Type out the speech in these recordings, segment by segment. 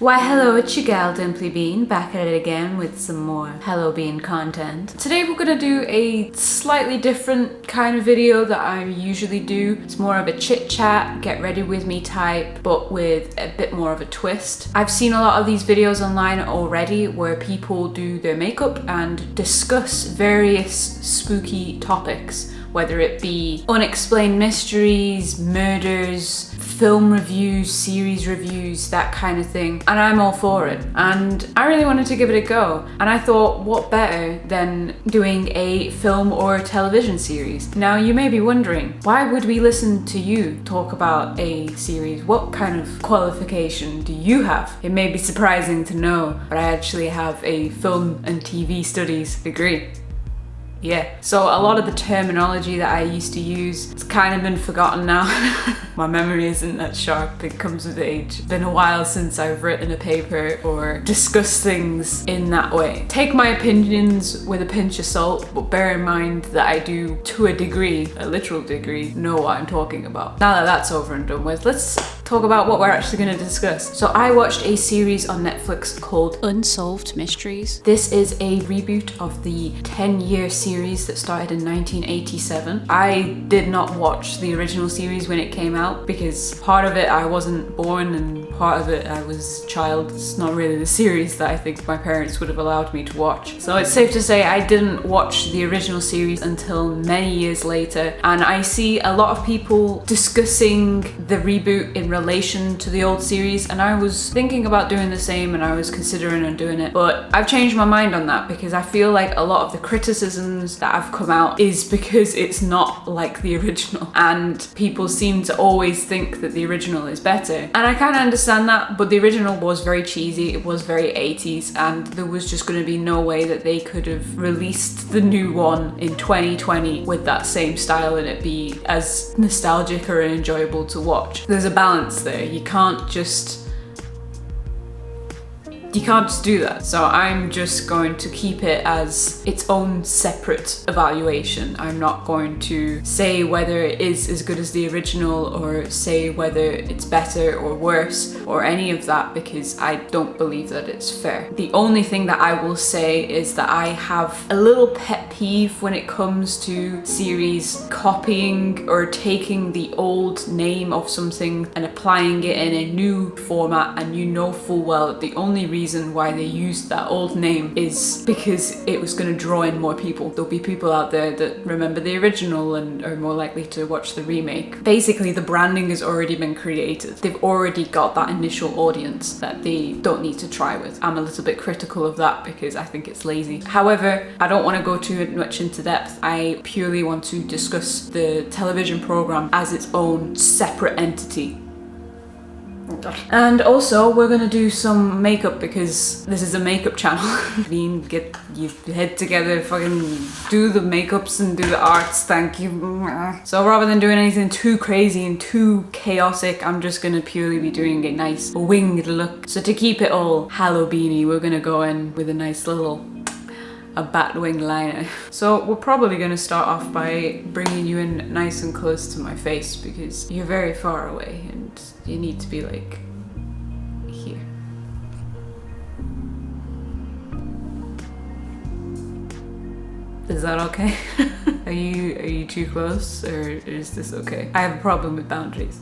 Why hello, it's your gal Dimply Bean, back at it again with some more Hallobean content. Today we're gonna do a slightly different kind of video that I usually do. It's more of a chit chat, get ready with me type, but with a bit more of a twist. I've seen a lot of these videos online already where people do their makeup and discuss various spooky topics, whether it be unexplained mysteries, murders, film reviews, series reviews, that kind of thing. And I'm all for it. And I really wanted to give it a go. And I thought, what better than doing a film or a television series? Now you may be wondering, why would we listen to you talk about a series? What kind of qualification do you have? It may be surprising to know, but I actually have a film and TV studies degree. Yeah, so a lot of the terminology that I used to use, it's kind of been forgotten now. My memory isn't that sharp, it comes with age. It's been a while since I've written a paper or discussed things in that way. Take my opinions with a pinch of salt, but bear in mind that I do, to a degree, a literal degree, know what I'm talking about. Now that that's over and done with, let's talk about what we're actually going to discuss. So I watched a series on Netflix called Unsolved Mysteries. This is a reboot of the 10-year series that started in 1987. I did not watch the original series when it came out because part of it I wasn't born and part of it I was a child. It's not really the series that I think my parents would have allowed me to watch. So it's safe to say I didn't watch the original series until many years later, and I see a lot of people discussing the reboot in relation to the old series, and I was thinking about doing the same and I was considering on doing it, but I've changed my mind on that because I feel like a lot of the criticisms that have come out is because it's not like the original, and people seem to always think that the original is better, and I kind of understand that, but the original was very cheesy, it was very 80s, and there was just going to be no way that they could have released the new one in 2020 with that same style and it be as nostalgic or enjoyable to watch. There's a balance there. You can't just do that. So I'm just going to keep it as its own separate evaluation. I'm not going to say whether it is as good as the original or say whether it's better or worse or any of that, because I don't believe that it's fair. The only thing that I will say is that I have a little pet peeve when it comes to series copying or taking the old name of something and applying it in a new format, and you know full well that the only reason why they used that old name is because it was going to draw in more people. There'll be people out there that remember the original and are more likely to watch the remake. Basically, the branding has already been created. They've already got that initial audience that they don't need to try with. I'm a little bit critical of that because I think it's lazy. However, I don't want to go too much into depth. I purely want to discuss the television program as its own separate entity. And also, we're gonna do some makeup because this is a makeup channel. Get your head together, fucking do the makeups and do the arts, thank you. So rather than doing anything too crazy and too chaotic, I'm just gonna purely be doing a nice winged look. So to keep it all Hallobeany, we're gonna go in with a nice little Batwing liner. So we're probably going to start off by bringing you in nice and close to my face because you're very far away and you need to be like here. Is that okay? Are you too close, or is this okay? I have a problem with boundaries.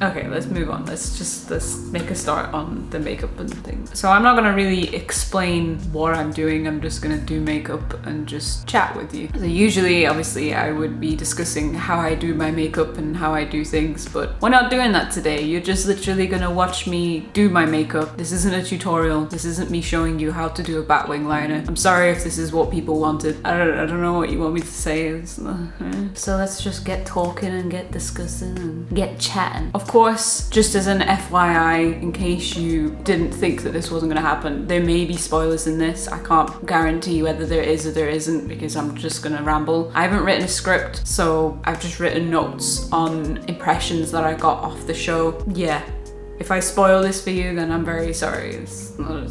Okay, let's move on. Let's make a start on the makeup and things. So I'm not gonna really explain what I'm doing. I'm just gonna do makeup and just chat with you. So usually, obviously, I would be discussing how I do my makeup and how I do things, but we're not doing that today. You're just literally gonna watch me do my makeup. This isn't a tutorial. This isn't me showing you how to do a Batwing liner. I'm sorry if this is what people wanted. I don't know what you want me to say. So let's just get talking and get discussing and get chatting. Of course, just as an FYI, in case you didn't think that this wasn't going to happen, there may be spoilers in this. I can't guarantee whether there is or there isn't because I'm just going to ramble. I haven't written a script, so I've just written notes on impressions that I got off the show. Yeah, if I spoil this for you, then I'm very sorry. It's not.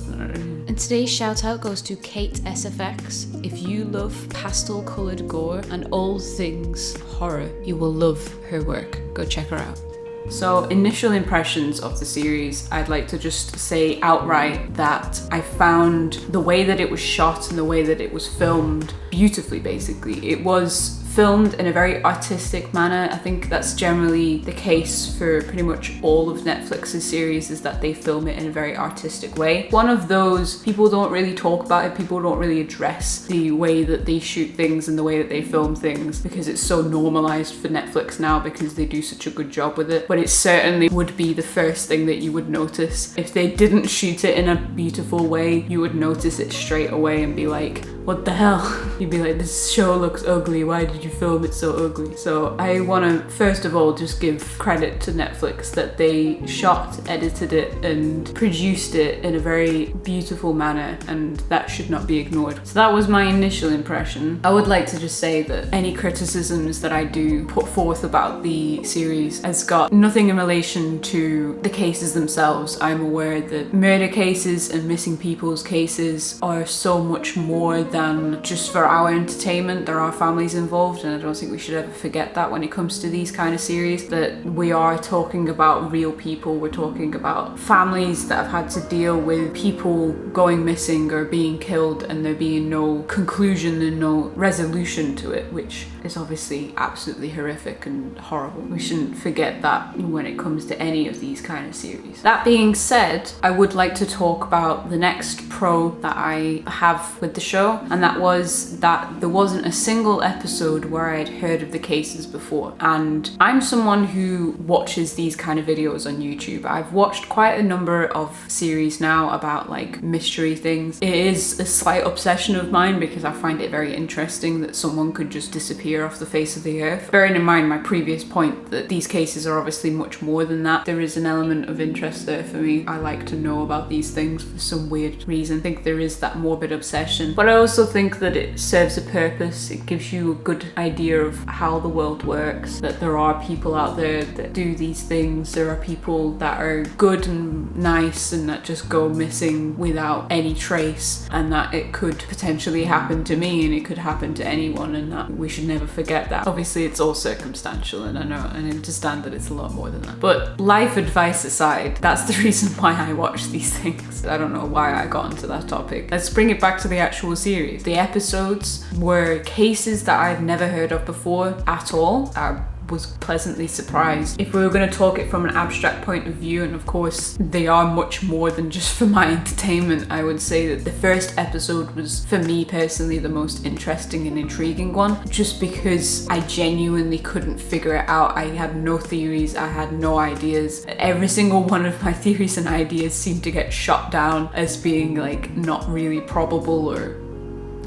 And today's shout out goes to Kate SFX. If you love pastel coloured gore and all things horror, you will love her work. Go check her out. So, initial impressions of the series, I'd like to just say outright that I found the way that it was shot and the way that it was filmed beautifully, basically. It was filmed in a very artistic manner. I think that's generally the case for pretty much all of Netflix's series, is that they film it in a very artistic way. One of those, people don't really talk about it, people don't really address the way that they shoot things and the way that they film things, because it's so normalized for Netflix now because they do such a good job with it. But it certainly would be the first thing that you would notice. If they didn't shoot it in a beautiful way, you would notice it straight away and be like, what the hell? You'd be like, this show looks ugly, why did you film it so ugly? So I want to first of all just give credit to Netflix that they shot, edited it and produced it in a very beautiful manner, and that should not be ignored. So that was my initial impression. I would like to just say that any criticisms that I do put forth about the series has got nothing in relation to the cases themselves. I'm aware that murder cases and missing people's cases are so much more than just for our entertainment. There are families involved, and I don't think we should ever forget that when it comes to these kind of series, that we are talking about real people. We're talking about families that have had to deal with people going missing or being killed, and there being no conclusion and no resolution to it, which is obviously absolutely horrific and horrible. We shouldn't forget that when it comes to any of these kind of series. That being said, I would like to talk about the next pro that I have with the show, and that was that there wasn't a single episode where I'd heard of the cases before. And I'm someone who watches these kind of videos on YouTube. I've watched quite a number of series now about like mystery things. It is a slight obsession of mine because I find it very interesting that someone could just disappear off the face of the earth. Bearing in mind my previous point that these cases are obviously much more than that, there is an element of interest there for me. I like to know about these things for some weird reason. I think there is that morbid obsession, but I also think that it serves a purpose. It gives you a good idea of how the world works, that there are people out there that do these things. There are people that are good and nice and that just go missing without any trace, and that it could potentially happen to me and it could happen to anyone, and that we should never forget that. Obviously it's all circumstantial, and I know and I understand that it's a lot more than that. But life advice aside, that's the reason why I watch these things. I don't know why I got into that topic. Let's bring it back to the actual series. The episodes were cases that I've never heard of before at all. I was pleasantly surprised. If we were going to talk it from an abstract point of view, and of course they are much more than just for my entertainment, I would say that the first episode was, for me personally, the most interesting and intriguing one, just because I genuinely couldn't figure it out. I had no theories, I had no ideas. Every single one of my theories and ideas seemed to get shot down as being like not really probable or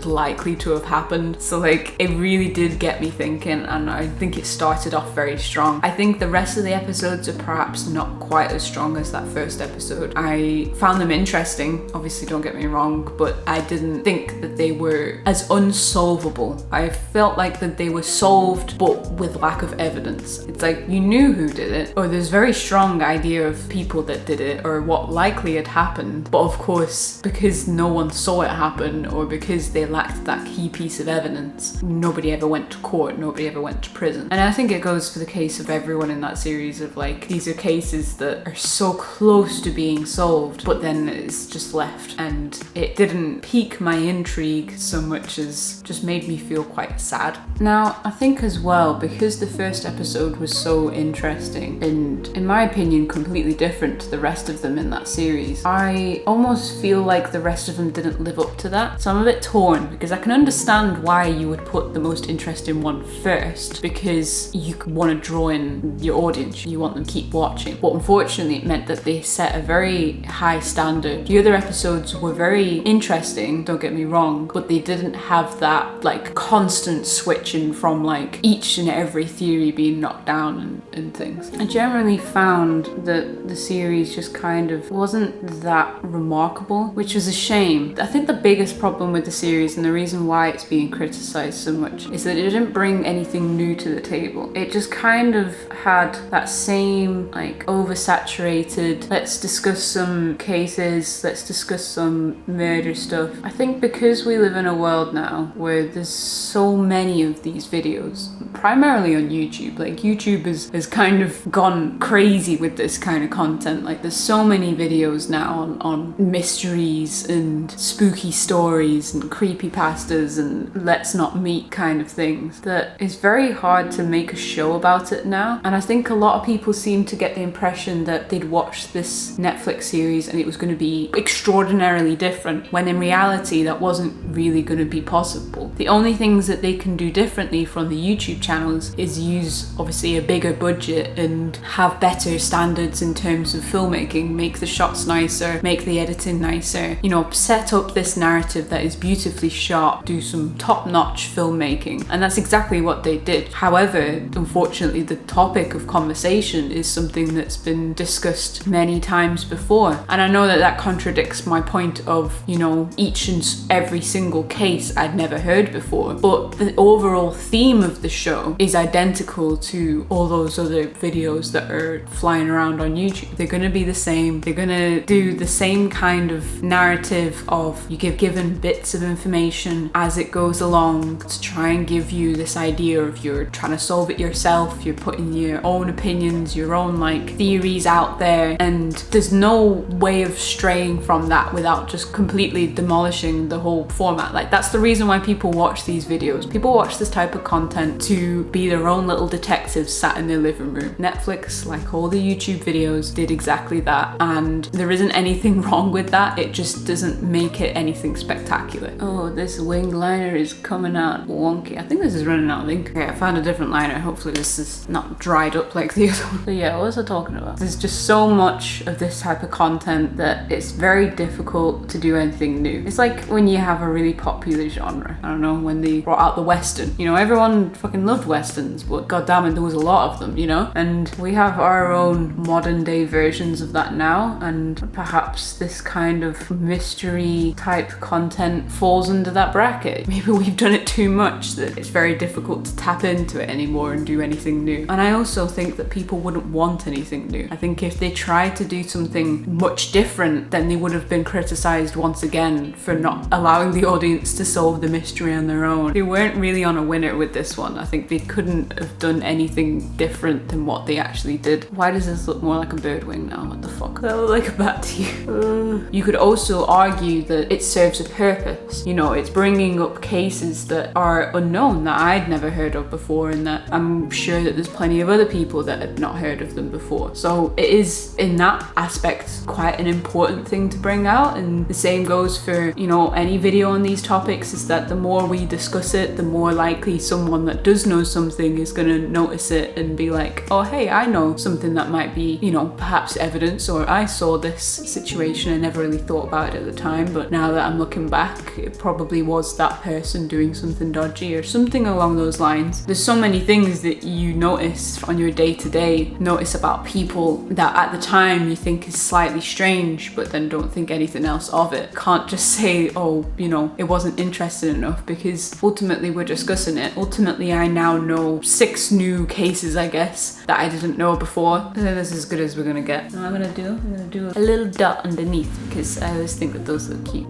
likely to have happened. So like it really did get me thinking, and I think it started off very strong. I think the rest of the episodes are perhaps not quite as strong as that first episode. I found them interesting, obviously, don't get me wrong, but I didn't think that they were as unsolvable. I felt like that they were solved but with lack of evidence. It's like you knew who did it, or there's very strong idea of people that did it or what likely had happened, but of course because no one saw it happen, or because they lacked that key piece of evidence, nobody ever went to court, nobody ever went to prison. And I think it goes for the case of everyone in that series of like, these are cases that are so close to being solved, but then it's just left. And it didn't pique my intrigue so much as just made me feel quite sad. Now, I think as well, because the first episode was so interesting and in my opinion completely different to the rest of them in that series, I almost feel like the rest of them didn't live up to that. So I'm a bit torn, because I can understand why you would put the most interesting one first, because you want to draw in your audience, you want them to keep watching. But unfortunately it meant that they set a very high standard. The other episodes were very interesting, don't get me wrong, but they didn't have that like constant switching from like each and every theory being knocked down and things. I generally found that the series just kind of wasn't that remarkable, which was a shame. I think the biggest problem with the series series, and the reason why it's being criticized so much, is that it didn't bring anything new to the table. It just kind of had that same like oversaturated, let's discuss some cases, let's discuss some murder stuff. I think because we live in a world now where there's so many of these videos, primarily on YouTube, like YouTube has kind of gone crazy with this kind of content. Like there's so many videos now on mysteries and spooky stories and creepypastas and let's not meet kind of things, that it's very hard to make a show about it now. And I think a lot of people seem to get the impression that they'd watched this Netflix series and it was going to be extraordinarily different, when in reality that wasn't really going to be possible. The only things that they can do differently from the YouTube channels is use obviously a bigger budget and have better standards in terms of filmmaking, make the shots nicer, make the editing nicer, you know, set up this narrative that is beautifully shot, do some top-notch filmmaking. And that's exactly what they did. However, unfortunately, the topic of conversation is something that's been discussed many times before. And I know that that contradicts my point of, you know, each and every single case I'd never heard before. But the overall theme of the show is identical to all those other videos that are flying around on YouTube. They're going to be the same. They're going to do the same kind of narrative of you get given bits of information as it goes along to try and give you this idea of you're trying to solve it yourself, you're putting your own opinions, your own like theories out there, and there's no way of straying from that without just completely demolishing the whole format. Like that's the reason why people watch these videos. People watch this type of content to be their own little detectives sat in their living room. Netflix, like all the YouTube videos, did exactly that, and there isn't anything wrong with that. It just doesn't make it anything spectacular. Oh, this wing liner is coming out wonky. I think this is running out of ink. Okay, I found a different liner. Hopefully this is not dried up like the other one. But yeah, what was I talking about? There's just so much of this type of content that it's very difficult to do anything new. It's like when you have a really popular genre. I don't know, when they brought out the Western. You know, everyone fucking loved Westerns, but goddammit, there was a lot of them, you know? And we have our own modern day versions of that now, and perhaps this kind of mystery type content falls under that bracket. Maybe we've done it too much that it's very difficult to tap into it anymore and do anything new. And I also think that people wouldn't want anything new. I think if they tried to do something much different, then they would have been criticized once again for not allowing the audience to solve the mystery on their own. They weren't really on a winner with this one. I think they couldn't have done anything different than what they actually did. Why does this look more like a bird wing now? What the fuck? That look like a bat to you. You could also argue that it serves a purpose. You know, it's bringing up cases that are unknown, that I'd never heard of before, and that I'm sure that there's plenty of other people that had not heard of them before. So it is, in that aspect, quite an important thing to bring out. And the same goes for, you know, any video on these topics, is that the more we discuss it, the more likely someone that does know something is going to notice it and be like, oh hey, I know something that might be, you know, perhaps evidence, or I saw this situation and never really thought about it at the time, but now that I'm looking back, it probably was that person doing something dodgy or something along those lines. There's so many things that you notice on your day-to-day, notice about people that at the time you think is slightly strange, but then don't think anything else of it. Can't just say, oh, you know, it wasn't interesting enough, because ultimately we're discussing it. Ultimately, I now know 6 new cases, I guess, that I didn't know before. I think this is as good as we're gonna get. What I'm gonna do a little dot underneath, because I always think that those look cute.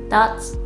Dots.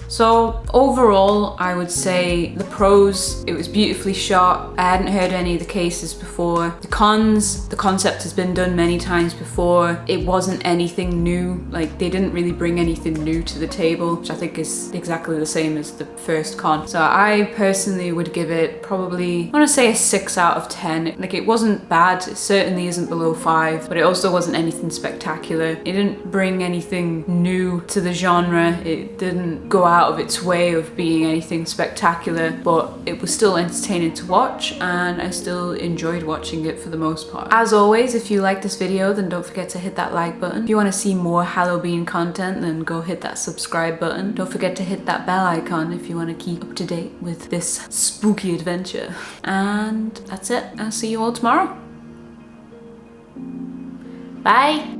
So overall, I would say the pros, it was beautifully shot. I hadn't heard any of the cases before. The cons, the concept has been done many times before. It wasn't anything new. Like, they didn't really bring anything new to the table, which I think is exactly the same as the first con. So I personally would give it probably, I want to say a 6 out of 10. Like, it wasn't bad. It certainly isn't below 5, but it also wasn't anything spectacular. It didn't bring anything new to the genre. It didn't go out of its way of being anything spectacular, but it was still entertaining to watch, and I still enjoyed watching it for the most part. As always, if you like this video, then don't forget to hit that like button. If you want to see more Hallobean content, then go hit that subscribe button. Don't forget to hit that bell icon if you want to keep up to date with this spooky adventure. And that's it. I'll see you all tomorrow. Bye!